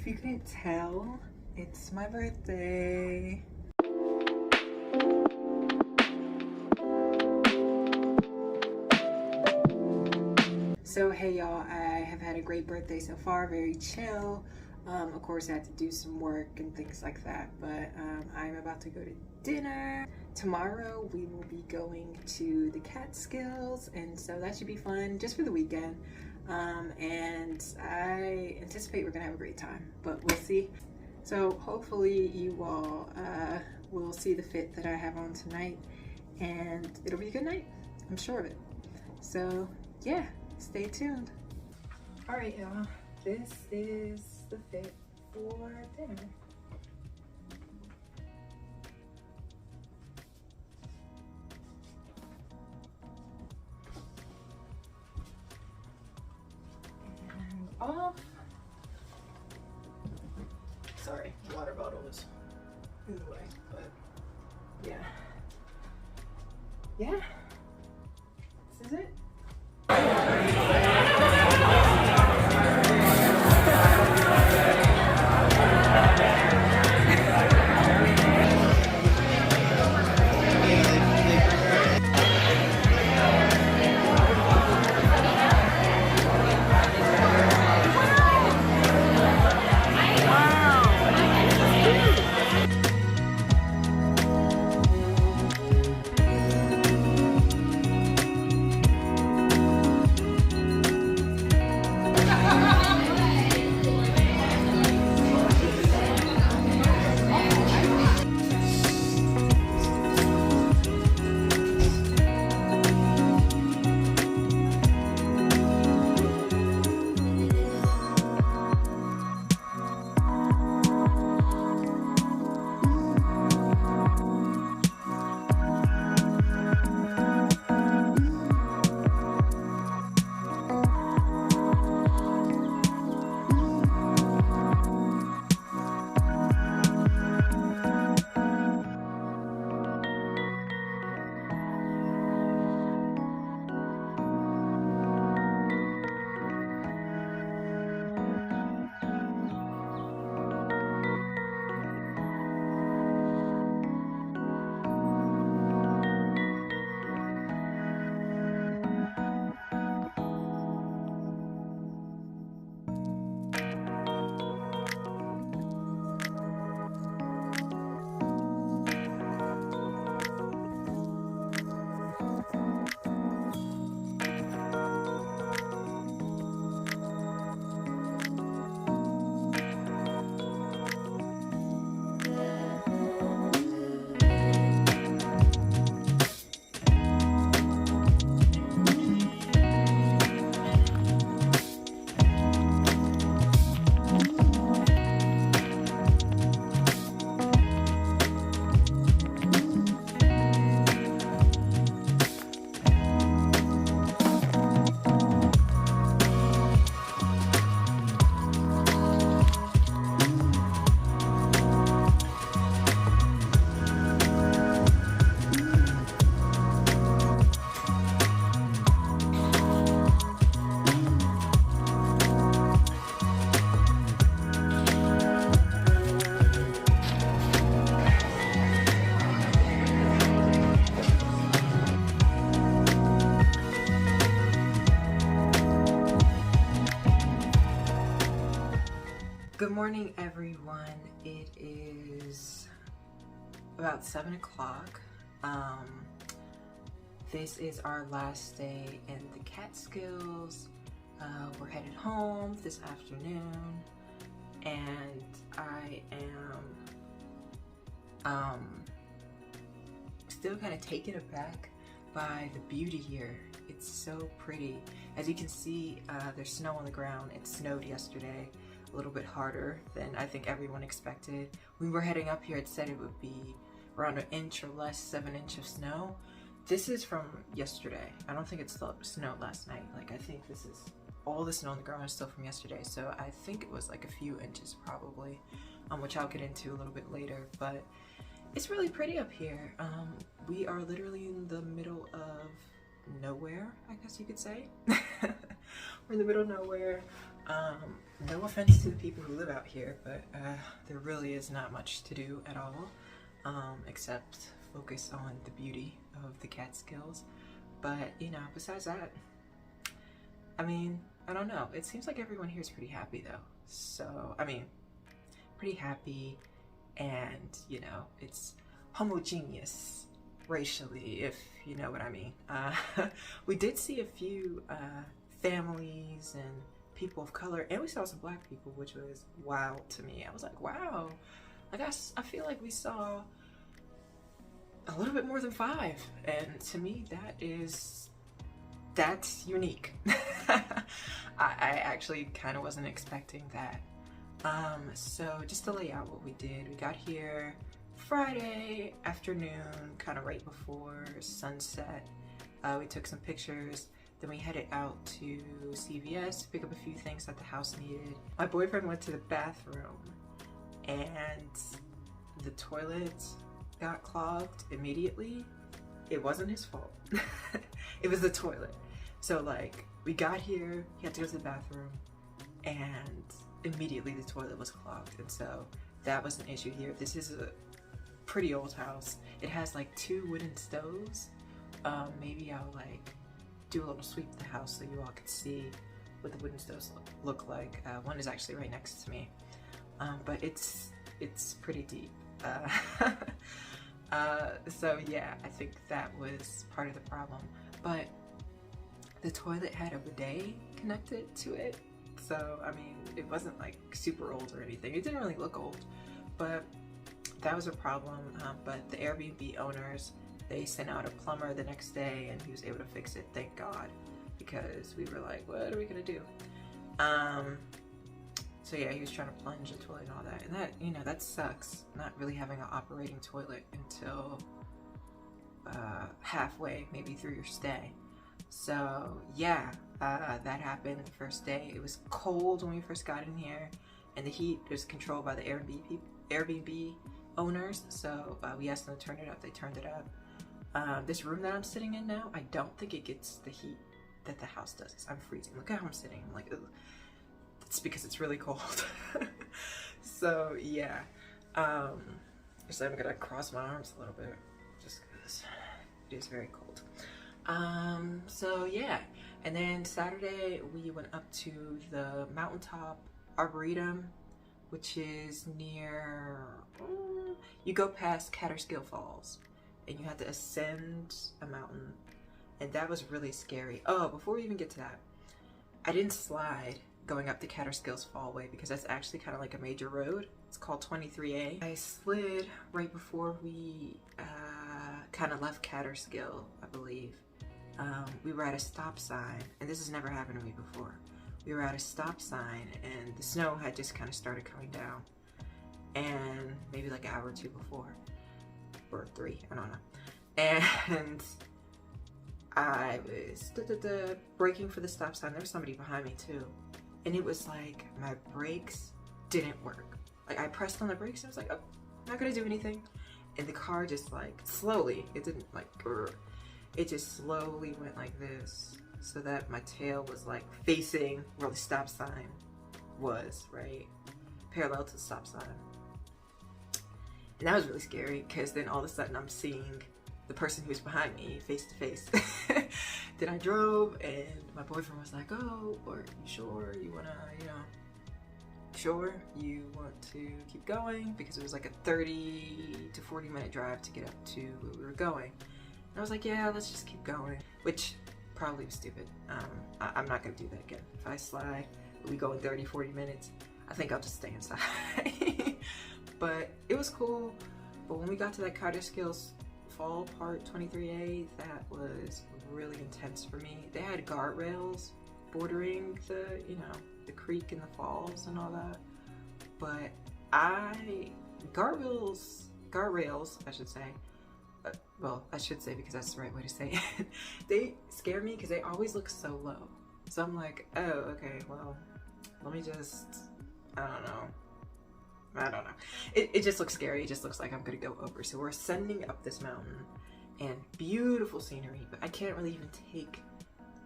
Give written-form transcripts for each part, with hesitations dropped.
If you couldn't tell, it's my birthday. So hey y'all, I have had a great birthday so far, very chill. Of course I had to do some work and things like that, but I'm about to go to dinner. Tomorrow we will be going to the Catskills, and so that should be fun just for the weekend. And I anticipate we're gonna have a great time, but we'll see. So hopefully you all will see the fit that I have on tonight, and it'll be a good night, I'm sure of it. So yeah, stay tuned. All right, y'all, this is the fit for dinner. And off. Sorry, water bottle is in the way, but yeah. Yeah, this is it. Good morning, everyone. It is about 7 o'clock. This is our last day in the Catskills. We're headed home this afternoon, and I am still kind of taken aback by the beauty here. It's so pretty. As you can see, there's snow on the ground. It snowed yesterday. A little bit harder than I think everyone expected. When we were heading up here, it said it would be around 1 inch or less, 7 inches of snow. This is from yesterday. I don't think it snowed last night. Like, I think this is all the snow on the ground is still from yesterday. So I think it was like a few inches probably, which I'll get into a little bit later. But it's really pretty up here. We are literally in the middle of nowhere, I guess you could say. We're in the middle of nowhere. No offense to the people who live out here, but there really is not much to do at all, except focus on the beauty of the Catskills. But, you know, besides that, I mean, I don't know. It seems like everyone here is pretty happy, though. So, I mean, pretty happy, and, you know, it's homogeneous racially, if you know what I mean. We did see a few families and people of color, and we saw some black people, which was wild to me. I was like, wow. Like, I feel like we saw a little bit more than 5, and to me that's unique. I actually kind of wasn't expecting that. So just to lay out what we did, we got here Friday afternoon, kind of right before sunset. We took some pictures, then we headed out to CVS to pick up a few things that the house needed. My boyfriend went to the bathroom and the toilet got clogged immediately. It wasn't his fault. It was the toilet. So like, we got here, he had to go to the bathroom, and immediately the toilet was clogged. And so that was an issue here. This is a pretty old house. It has like 2 wooden stoves. Maybe I'll like do a little sweep of the house so you all can see what the wooden stoves look like. One is actually right next to me, but it's pretty deep. So yeah, I think that was part of the problem. But the toilet had a bidet connected to it, so I mean, it wasn't like super old or anything. It didn't really look old, but that was a problem. But the Airbnb owners, they sent out a plumber the next day, and he was able to fix it, thank God, because we were like, what are we gonna do? So yeah, he was trying to plunge the toilet and all that, and that, you know, that sucks, not really having an operating toilet until halfway, maybe through your stay. So yeah, that happened the first day. It was cold when we first got in here, and the heat was controlled by the Airbnb owners, so we asked them to turn it up. They turned it up. This room that I'm sitting in now, I don't think it gets the heat that the house does. I'm freezing. Look at how I'm sitting. I'm like, ugh. It's because it's really cold. So yeah, so I'm gonna cross my arms a little bit just because it is very cold. So yeah, and then Saturday we went up to the mountaintop arboretum, which is near, you go past Catskill Falls and you have to ascend a mountain, and that was really scary. Oh, before we even get to that, I didn't slide going up the Catskills Fallway because that's actually kind of like a major road. It's called 23A. I slid right before we kind of left Catskill, I believe. We were at a stop sign, and this has never happened to me before. We were at a stop sign, and the snow had just kind of started coming down, and maybe like an hour or 2 before, or 3, I don't know. And I was braking for the stop sign. There was somebody behind me too, and it was like my brakes didn't work. Like, I pressed on the brakes and I was like, oh, not gonna do anything, and the car just like slowly, it didn't like it just slowly went like this, so that my tail was like facing where the stop sign was, right? Parallel to the stop sign. And that was really scary, because then all of a sudden I'm seeing the person who's behind me face to face. Then I drove, and my boyfriend was like, oh, are you sure you wanna, you know, sure you want to keep going? Because it was like a 30 to 40 minute drive to get up to where we were going. And I was like, yeah, let's just keep going, which probably was stupid. I'm not gonna do that again. If I slide, we go in 30, 40 minutes, I think I'll just stay inside. But it was cool. But when we got to that Catskills Fall part 23A, that was really intense for me. They had guardrails bordering the, you know, the creek and the falls and all that. But guardrails, I should say, well, I should say because that's the right way to say it. They scare me because they always look so low. So I'm like, oh, okay, well, let me just, I don't know. It just looks scary. It just looks like I'm gonna go over. So we're ascending up this mountain, and beautiful scenery, but I can't really even take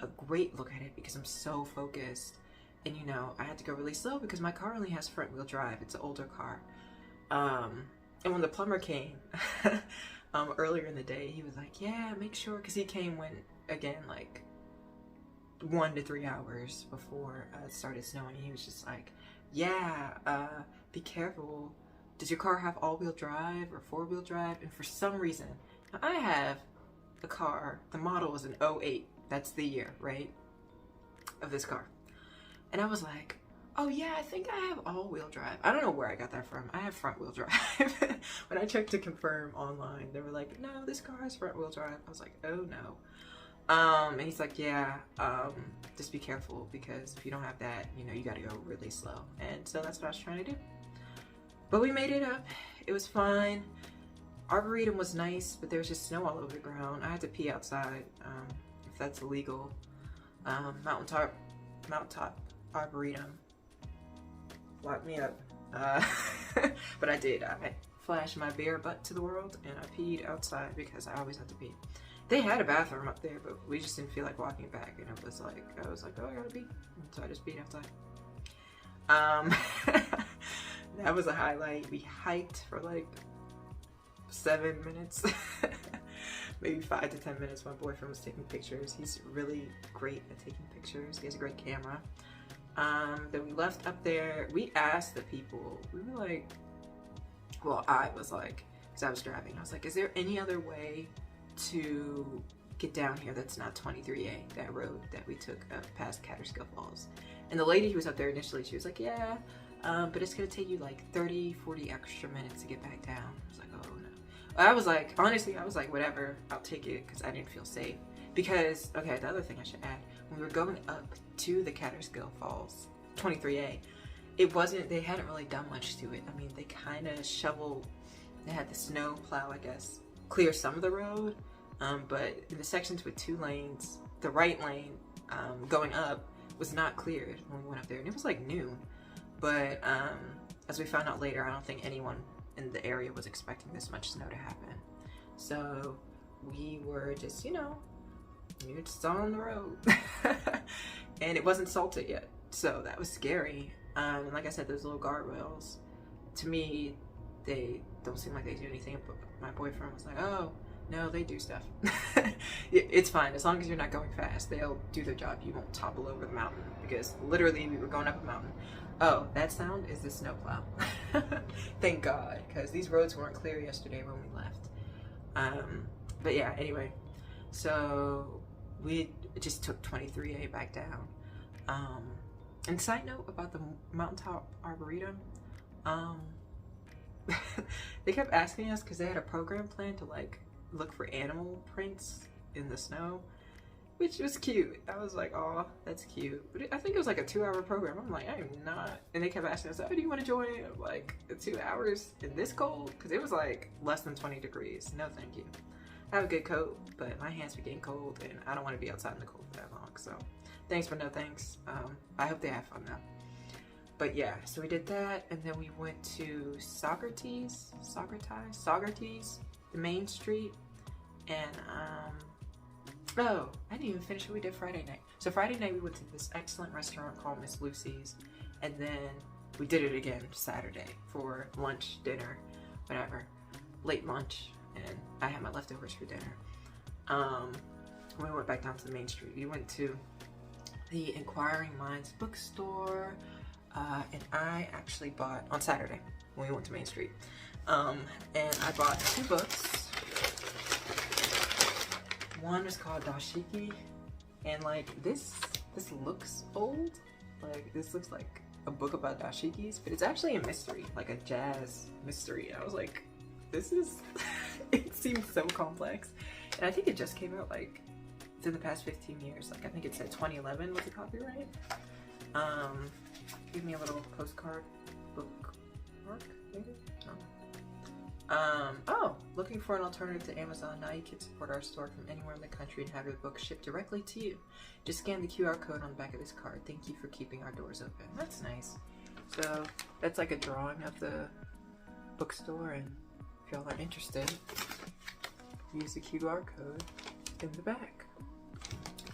a great look at it because I'm so focused. And you know, I had to go really slow because my car only has front wheel drive. It's an older car. And when the plumber came earlier in the day, he was like, yeah, make sure, because he came when, again, like 1 to 3 hours before it started snowing. He was just like, yeah, be careful. Does your car have all-wheel drive or four-wheel drive? And for some reason, now I have a car, the model was an '08. That's the year, right, of this car. And I was like, oh yeah, I think I have all-wheel drive. I don't know where I got that from. I have front-wheel drive. When I checked to confirm online, they were like, no, this car has front-wheel drive. I was like, oh no. And he's like, yeah, just be careful because if you don't have that, you know, you gotta go really slow. And so that's what I was trying to do. But we made it up. It was fine. Arboretum was nice, but there was just snow all over the ground. I had to pee outside, if that's illegal. Mountaintop Arboretum locked me up. But I did. I flashed my bare butt to the world and I peed outside because I always have to pee. They had a bathroom up there, but we just didn't feel like walking back, and it was like, I was like, oh, I gotta pee. And so I just peed outside. That was a highlight. We hiked for like 7 minutes, maybe 5 to 10 minutes. My boyfriend was taking pictures. He's really great at taking pictures. He has a great camera. Then we left up there. We asked the people, we were like, well, I was like, because I was driving, I was like, is there any other way to get down here that's not 23A, that road that we took past Catskills Falls? And the lady who was up there initially, she was like, yeah, but it's gonna take you like 30-40 extra minutes to get back down. I was like, oh no. I was like, honestly, I was like, whatever, I'll take it, because I didn't feel safe. Because, okay, the other thing I should add, when we were going up to the Catskills Falls, 23A, it wasn't, they hadn't really done much to it. I mean, they kind of shoveled, they had the snow plow, I guess, clear some of the road, but in the sections with 2 lanes, the right lane going up was not cleared when we went up there, and it was like noon. But as we found out later, I don't think anyone in the area was expecting this much snow to happen. So we were just, you know, we were just on the road. And it wasn't salted yet, so that was scary. And like I said, those little guardrails, to me, they don't seem like they do anything, but my boyfriend was like, oh, no, they do stuff. It's fine, as long as you're not going fast, they'll do their job. You won't topple over the mountain, because literally we were going up a mountain. Oh, that sound is the snowplow. Thank God, because these roads weren't clear yesterday when we left. But yeah, anyway, so we just took 23A back down. And side note about the Mountaintop Arboretum, they kept asking us, because they had a program plan to like look for animal prints in the snow, which was cute. I was like, oh, that's cute. But I think it was like a 2-hour program. I'm like, I am not. And they kept asking us, oh, do you want to join? I'm like, 2 hours in this cold? Because it was like less than 20 degrees. No, thank you. I have a good coat, but my hands were getting cold, and I don't want to be outside in the cold for that long. So thanks for no thanks. I hope they have fun though. But yeah, so we did that, and then we went to Socrates, the main street, and oh, I didn't even finish what we did Friday night. So Friday night we went to this excellent restaurant called Miss Lucy's, and then we did it again Saturday for lunch, dinner, whatever, late lunch, and I had my leftovers for dinner. We went back down to the main street. We went to the Inquiring Minds bookstore, and I actually bought, on Saturday when we went to Main Street, and I bought 2 books. One was called Dashiki, and like this looks old. Like this looks like a book about dashikis, but it's actually a mystery, like a jazz mystery. I was like, this is, it seems so complex. And I think it just came out like within the past 15 years. Like I think it said 2011 was the copyright. Give me a little postcard bookmark, maybe? No. Oh, looking for an alternative to Amazon? Now you can support our store from anywhere in the country and have your book shipped directly to you. Just scan the QR code on the back of this card. Thank you for keeping our doors open. That's nice. So that's like a drawing of the bookstore, and if y'all are interested, use the QR code in the back.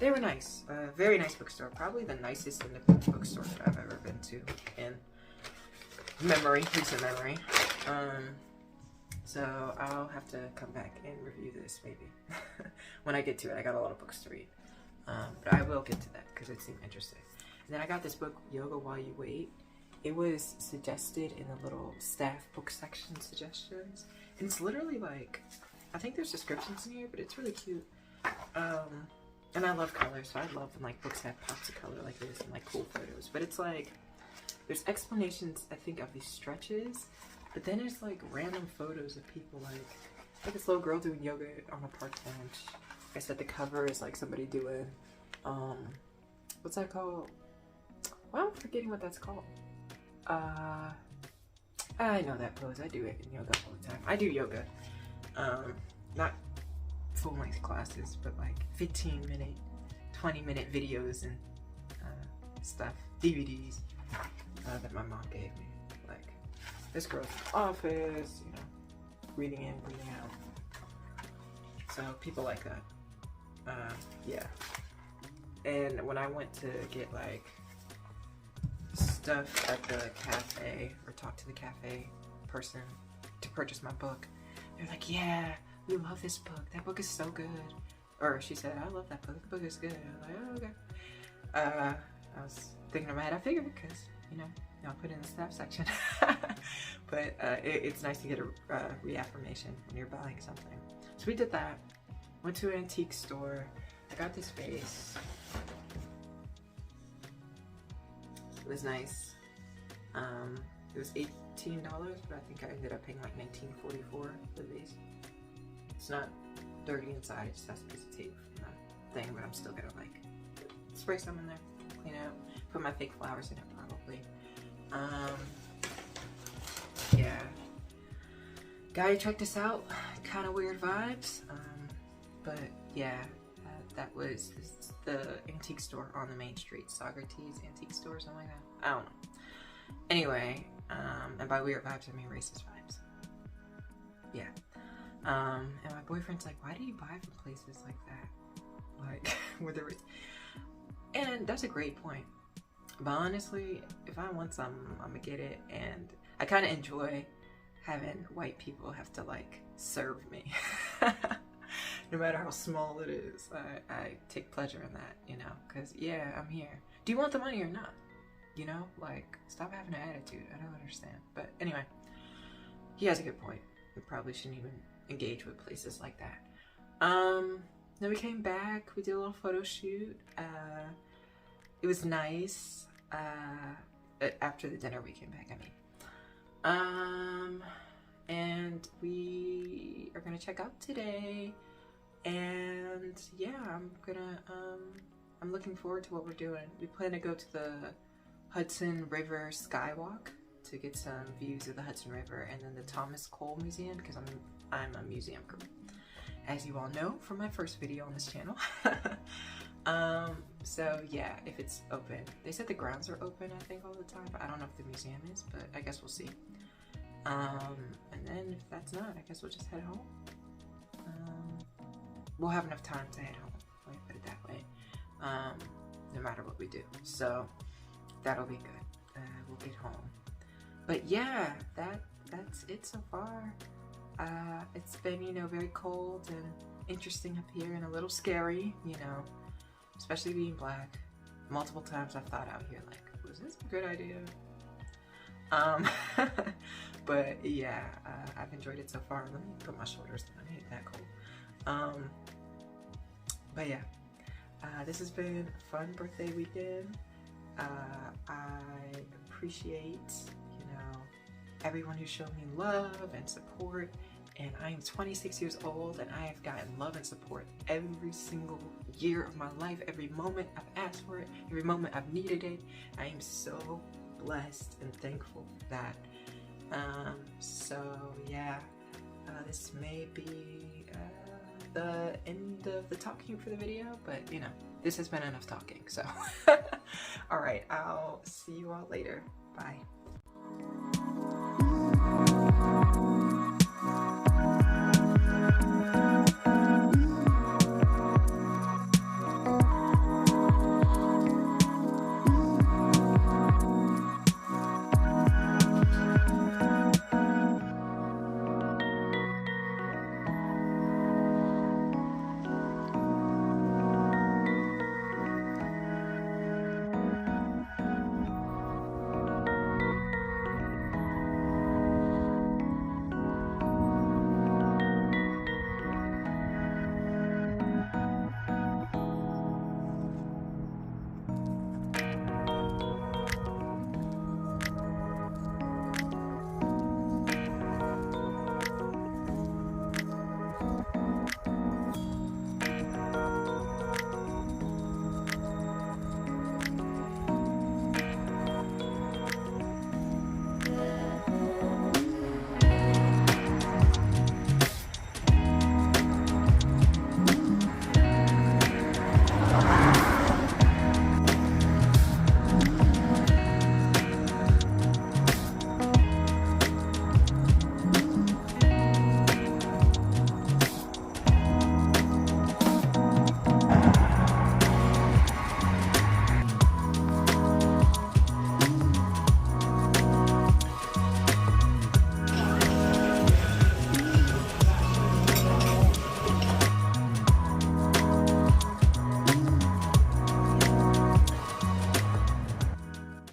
they were nice. Very nice bookstore. Probably the nicest independent bookstore that I've ever been to in recent memory. So I'll have to come back and review this maybe when I get to it. I got a lot of books to read, but I will get to that because it seemed interesting. And then I got this book, Yoga While You Wait. It was suggested in the little staff book section suggestions, and it's literally like, I think there's descriptions in here, but it's really cute. And I love color, so I love when like books have pops of color like this and like cool photos. But it's like, there's explanations, I think, of these stretches, but then there's like random photos of people like this little girl doing yoga on a park bench. I said the cover is like somebody doing, what's that called? Well, I'm forgetting what that's called. I know that pose. I do it in yoga all the time. I do yoga. Not full-length classes, but like 15-minute, 20-minute videos and stuff, DVDs that my mom gave me. Like this girl's in the office, you know, reading in, reading out. So people like that. Yeah. And when I went to get like stuff at the cafe or talk to the cafe person to purchase my book, they're like, yeah, we love this book. That book is so good. Or she said, I love that book. The book is good. I was like, oh, okay. I was thinking in my head, I figured because, you know, I'll put it in the staff section. But it's nice to get a reaffirmation when you're buying something. So we did that. Went to an antique store. I got this vase. It was nice. It was $18, but I think I ended up paying like $19.44 for the vase. It's not dirty inside, it just has a piece of tape from that thing, but I'm still gonna like spray some in there, clean it out, put my fake flowers in it probably. Yeah. Guy who checked this out, kind of weird vibes, but yeah, that was the antique store on the main street, Socrates Antique Store, something like that. I don't know. Anyway, and by weird vibes I mean racist vibes. Yeah. And my boyfriend's like, why do you buy from places like that? Like, where there was... And that's a great point. But honestly, if I want some, I'm gonna get it. And I kind of enjoy having white people have to, like, serve me. No matter how small it is, I take pleasure in that, you know? Because, yeah, I'm here. Do you want the money or not? You know? Like, stop having an attitude. I don't understand. But anyway, he has a good point. We probably shouldn't even engage with places like that. Then we came back, we did a little photo shoot. It was nice. After the dinner we came back, I mean. And we are gonna check out today. And yeah, I'm looking forward to what we're doing. We plan to go to the Hudson River Skywalk to get some views of the Hudson River, and then the Thomas Cole Museum, because I'm a museum girl, as you all know from my first video on this channel. So yeah, if it's open. They said the grounds are open, I think, all the time, but I don't know if the museum is, but I guess we'll see. And then if that's not, I guess we'll just head home. We'll have enough time to head home, let me put it that way, no matter what we do. So that'll be good. We'll get home. But yeah, that's it so far. It's been, you know, very cold and interesting up here and a little scary, you know, especially being black. Multiple times I've thought out here, like, was this a good idea? But yeah, I've enjoyed it so far. Let me put my shoulders down, it ain't that cold. But yeah, this has been a fun birthday weekend. I appreciate, you know, everyone who showed me love and support, and I am 26 years old and I have gotten love and support every single year of my life, every moment I've asked for it, every moment I've needed it. I am so blessed and thankful for that. So yeah, this may be the end of the talking for the video, but you know, this has been enough talking, so alright, I'll see you all later. Bye.